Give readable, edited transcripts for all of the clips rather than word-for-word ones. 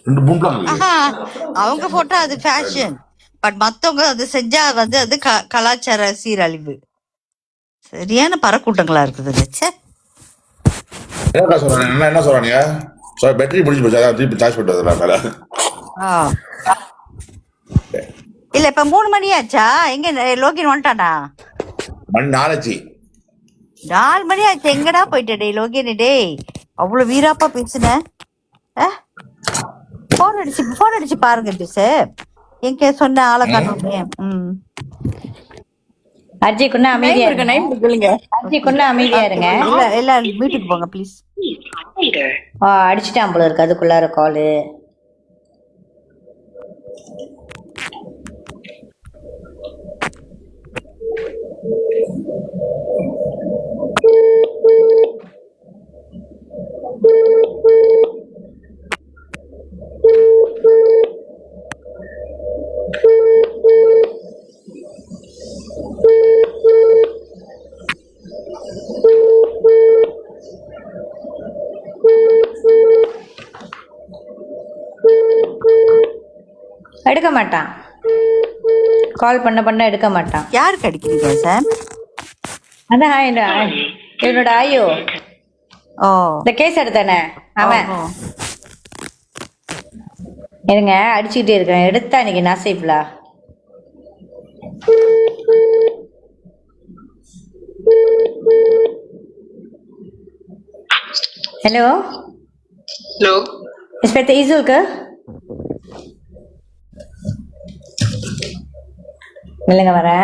ரெண்டு மூணு அவங்க போட்டா அது ஃபேஷன், பட் மத்தவங்க அது செஞ்சா வந்து அது கலாச்சார சீரழிவு. சரியான பறக்கூட்டங்களா இருக்குது. என்ன சொல்றானுங்க? பேட்டரி முடிஞ்சு போச்சு, அதான் திருப்பி சார்ஜ் பண்ணிட்டு வரேன். இல்ல இப்ப 3 மணி ஆச்சா? எங்க லோகின் வந்துட்டானா? மணி 4 4 மணி ஆச்சு. எங்கடா போயிட்ட டே லோகின்? டே அவ்வளவு வீராப்பா பேசுன. போன் அடிச்சு பாருங்க ஜோசப், எங்க சொன்ன ஆளை காட்டுங்க. அஜய் கொண்டா அமைதியா இருங்க. அஜய் கொண்டா அமைதியா இருங்க. எல்லாரும் வீட்டுக்கு போங்க ப்ளீஸ். அடிச்சுட்டான் போல இருக்கு அதுக்குள்ளார காலு. எடுக்க மாட்டான், கால் பண்ண எடுக்க மாட்டான். யாருக்கு அடிக்கிறீங்க சார்? அதான் என்னோட ஆயோ இந்த கேஸ் எடுத்தானே அவன். இருங்க அடிச்சுக்கிட்டே இருக்கேன். எடுத்தா இன்னைக்கு நாசைப்லா. हेलो हेलो, इस पे तेईस का मिलेंगे हमारा.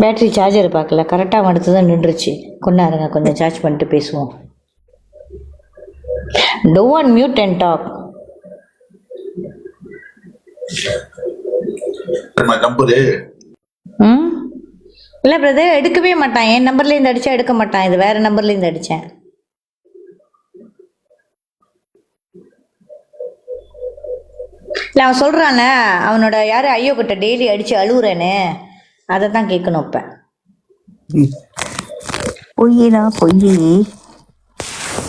பேட்டரி சார்ஜர் பார்க்கல, கரெக்டாக மடுத்து தான் நின்றுச்சு. கொண்டாருங்க, கொஞ்சம் சார்ஜ் பண்ணிட்டு பேசுவோம். டோ ஒன் மியூட் அண்ட் டாக். இல்லை பிரதர் எடுக்கவே மாட்டான். என் நம்பர்லேருந்து அடித்தா எடுக்க மாட்டான். இது வேற நம்பர்லேருந்து அடித்தேன். இல்லை அவன் சொல்கிறானே அவனோட யார் ஐயோ கிட்ட டெய்லி அடித்து அழுகுறேன்னு, அதை தான் கேட்கணும். இப்போ பொய்யினா பொய்யி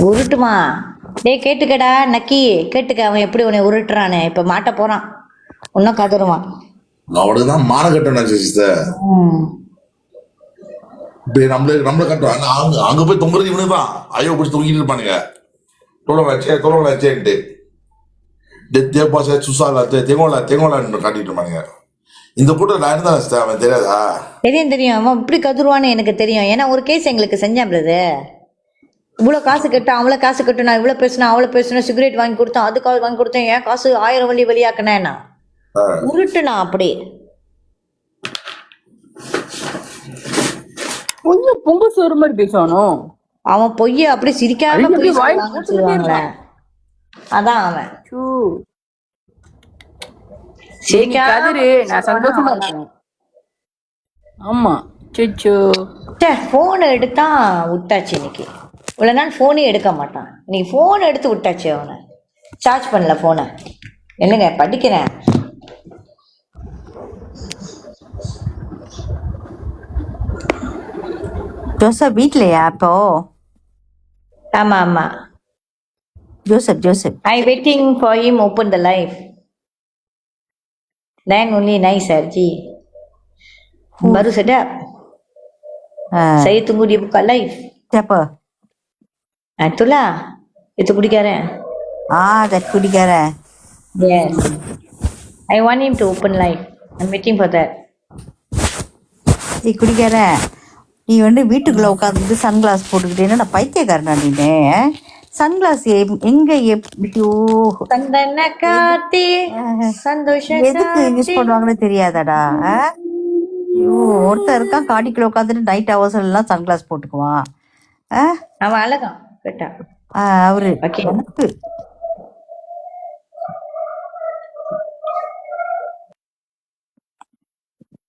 உருட்டுமா? டே கேட்டுக்கடா நக்கி, கேட்டுக்க. அவன் எப்படி உன்னை உருட்டுறானே. இப்போ மாட்ட போகிறான், இன்னும் கதருவான். அவனுக்குதான் மான கட்டணும். நம்மள கட்டுவாங்க. அங்க போய் தொங்குறது இவனு தான். ஐயோ பிடிச்சி தொங்கிட்டு இருப்பானுங்க. தொலைவலாச்சேன்ட்டு தேங்கோலான்னு காட்டிட்டு இருப்பானுங்க. இந்த கூட்டம் நான் இருந்தா அவன் தெரியாதா? தெரியும். அவன் இப்படி கதுருவான்னு எனக்கு தெரியும். ஏன்னா ஒரு கேஸ் எங்களுக்கு செஞ்சான் பிரதர். இவ்வளோ காசு கட்டும், அவ்வளோ காசு கட்டும், நான் இவ்வளோ பேசுனேன் அவ்வளோ பேசுனேன், சிகரெட் வாங்கி கொடுத்தேன், அதுக்காக வாங்கி கொடுத்தேன், ஏன் காசு 1000 வழி வெளியாக்கினேன்னா உருட்டுனா அப்படி. கொஞ்சம் பொங்கு சோறு மாதிரி பேசணும். அவன் பொய்ய அப்படி சிரிக்காம சொல்லுவாங்களே, அதான் அவன் கதிரு. நான் சந்தோஷமா இருக்கேன். ஆமா போன் எடுத்தா விட்டாச்சு. இன்னைக்கு இவ்வளவு நாள் போனே எடுக்க மாட்டான். இன்னைக்கு போன் எடுத்து விட்டாச்சு. அவனை சார்ஜ் பண்ணல போனை. என்னங்க படிக்கிறேன். ஜோசப் வீட்லயா அப்போ? ஆமா ஆமா. Joseph I waiting for him open the life. then only nice Arji baru sedap. Saya tunggu dia buka live. Siapa? Itulah, itu kudigaran. That kudigaran. Yes, I want him to open live. I'm waiting for that. குடிக்காரன், நீ வந்து வீட்டுக்குள்ள உட்காந்து sunglass போட்டுக்கிட்டு என்ன பைத்தியக்காரனா நீனே? Sunglass எங்க எதுக்கு use பண்ணுவாங்கன்னு தெரியாதாடா? ஒருத்தர் இருக்கான் காடிக்குள்ள உட்காந்துட்டு நைட் ஹவர்ஸ் எல்லாம் சன்கிளாஸ் போட்டுக்குவான். அவன் அழகா கேட்டா அவரு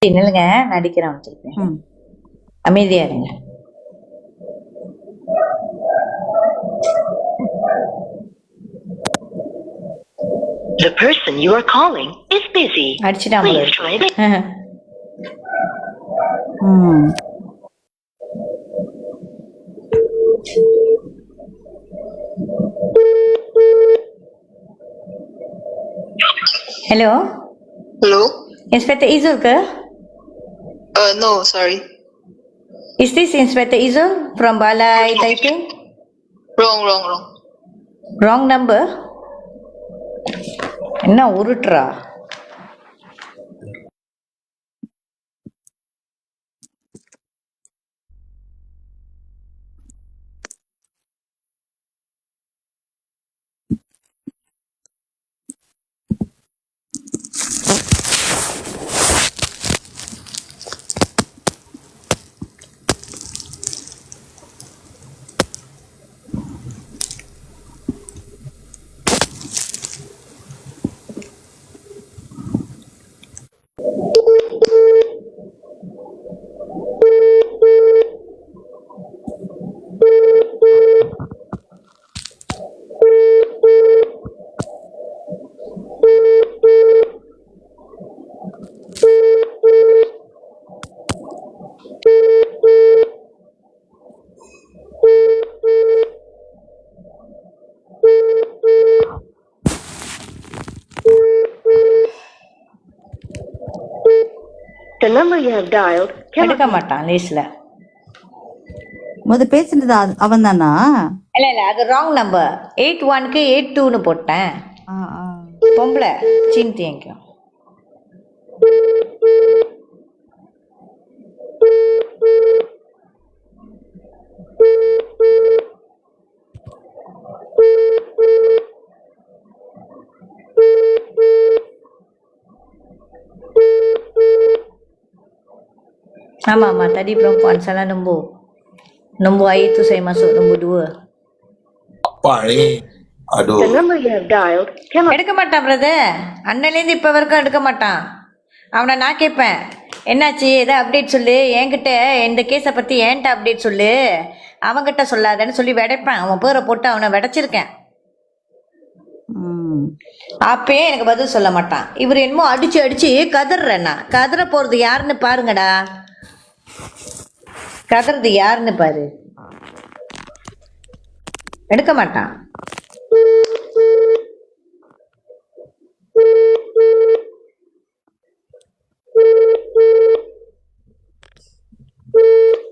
என்னங்க நடிக்கிறான் வச்சிருக்கேன். அமைதியா இருங்க. The person you are calling is busy. அடிச்சிட்டான். Hello, Hello? Inspector Izul ke? No, sorry. Is this Inspector Izul from Balai Taiping? Wrong. Wrong number? என்ன உருட்டுறா? The number you have dialed cannot எடுக்க மாட்டான் லிஸ்ட்ல. முத பேசுனது அவன் தானா? இல்ல அது ராங் நம்பர். 81க்கு 82ன்னு போட்டேன். பொம்பளை சிந்தி எங்க? Ama tadi perempuan salah nombor. Nombor air tu saya masuk nombor 2. அப்பா நீ அடோ the number you have dialed cannot எடுக்க மாட்டான் பிரதர். அண்ணலேருந்து இப்போ வரைக்கும் எடுக்க மாட்டான். அவனை நான் கேட்பேன், என்னாச்சு ஏதோ அப்டேட் சொல்லு, என்கிட்ட இந்த கேஸை பற்றி ஏன்ட்ட அப்டேட் சொல்லு, அவன்கிட்ட சொல்லாதேன்னு சொல்லி விடைப்பேன். அவன் பேரை போட்டு அவனை விடைச்சிருக்கேன். அப்பயே எனக்கு பதில் சொல்ல மாட்டான். இவர் என்னமோ அடிச்சு அடிச்சு கதறேன்னா, கதற போறது யாருன்னு பாருங்கடா. கதறது யாருன்னு பாரு. எடுக்க மாட்டான்.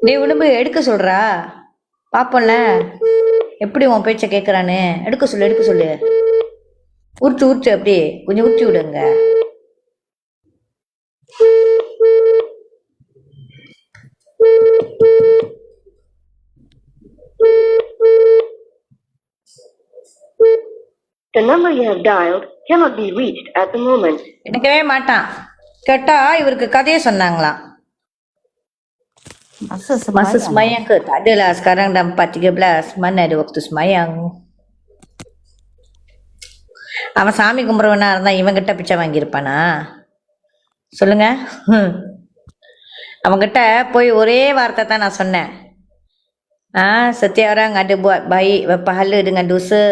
நீ உடம்பு எடுக்க சொல்றா, பாப்போம்ல எப்படி உன் பேச்ச கேட்கறான்னு. எடுக்க சொல்லு. உருட்டு அப்படியே கொஞ்சம் உருட்டி விடுங்க. the number you have dialed cannot be reached at the moment. எடுக்கவே மாட்டான். கேட்டா இவருக்கு கதையை சொன்னாங்களாம். Masa semayang ke? Tak adalah, sekarang dah 4.13. Mana ada waktu semayang. அவன் சாமி கும்பிட்றவனா இருந்தா இவங்கிட்ட பிச்சை வாங்கியிருப்பானா சொல்லுங்க? அவங்கிட்ட போய் ஒரே வார்த்தை தான் நான் சொன்னேன். Setiap orang ada buat baik pahala dengan dosa.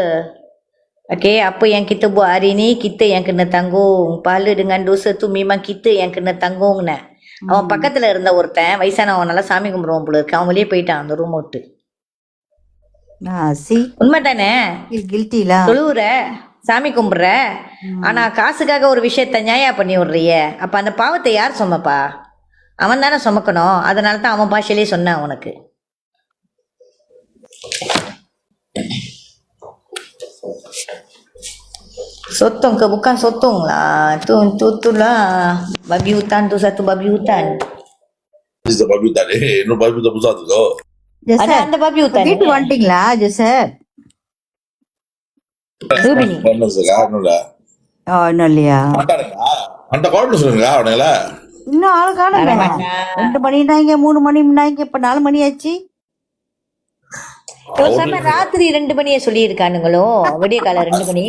Okay, apa yang kita buat hari ni kita yang kena tanggung. Pahala dengan dosa tu memang kita yang kena tanggung nak. அவன் பக்கத்துல இருந்த ஒருத்தன் வயசானவன் நல்லா சாமி கும்பிடுவான் போல இருக்கு. அவன் வெளியே போயிட்டான் அந்த ரூம் விட்டு. உண்மைதானே? தொழுவுற, சாமி கும்பிடுற, ஆனா காசுக்காக ஒரு விஷயத்த நியாயா பண்ணி விடுறிய. அப்ப அந்த பாவத்தை யார் சுமப்பா? அவன் தானே சுமக்கணும். அதனால தான் அவன் பாஷையிலே சொன்னான் உனக்கு. Sotong ke? Bukan sotong lah. Tu lah. Babi hutan tu, satu babi hutan. இந்த babi hutan இன்னும் babi hutan புதுசா இருக்கோ? அந்த babi hutan. வீட்டுக்கு வந்துட்டீங்களா ஜோசப்? ரூபினி. இன்னும் இல்லையா? அந்த கால் சொல்லுங்க அவனுங்களா? இன்னும் ஆள் காணல. 2 மணினாங்க, 3 மணினாங்க, இப்ப 4 மணி ஆச்சு. ராத்திரி 2 மணியே சொல்லி இருக்கானுங்களோ? விடிய கால 2 மணி.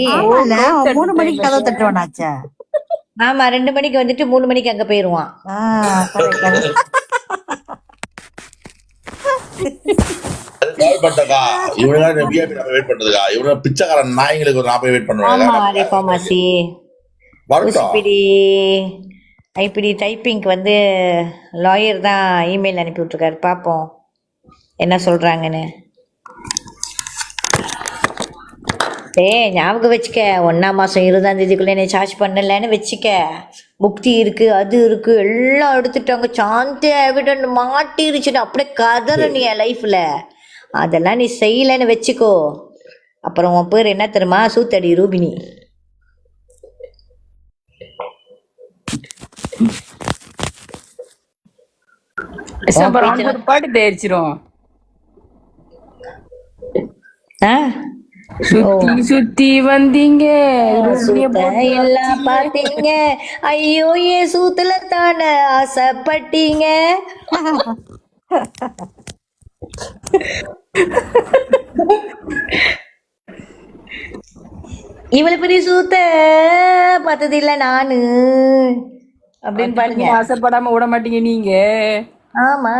3 மணிக்கு கதவு தட்டுவானாச்சா? ஆமா, 2 மணிக்கு வந்துட்டு 3 மணிக்கு அங்க போயிருவான். வெயிட் பண்றதுக்கா? இவன பிச்சைக்காரன் நாய்களுக்கு ஒரு நாப்பை வெயிட் பண்ணுவாங்க. இப்படி டைப்பிங்க்கு வந்து லாயர் தான் இமெயில் அனுப்பி விட்டுருக்காரு. பார்ப்போம் என்ன சொல்றாங்கன்னு. டேய் ஞாபகம் வச்சுக்க, 1ஆம் மாசம் 20ஆம் தேதிக்குள்ள என்னை சார்ஜ் பண்ணலன்னு வச்சுக்க, புக்தி இருக்கு அது இருக்கு எல்லாம் எடுத்துட்டாங்க, சாந்தி எவிடன்ட் மாட்டிருச்சுன்னு அப்படியே கதற நீ என் லைஃப்ல. அதெல்லாம் நீ செய்யலன்னு வச்சுக்கோ, அப்புறம் உன் பேர் என்ன தெரியுமா? சூத்தடி ரூபினி. அப்புறம் அவனுக்கு ஒரு பாட்டு தயாரிச்சிரும். ஆ சுத்தி சுத்தி வந்தீங்க ரூபினிய சூத்த போட்டு எல்லாம் பாத்தீங்க, ஐயோ ஏன் சூத்துல தானே ஆசைப்பட்டீங்க. இவ்வளவு பெரிய சூத்த பார்த்தது இல்ல நானு அப்படின்னு பாருங்க. ஆசைப்படாம விட மாட்டீங்க நீங்க. ஆமா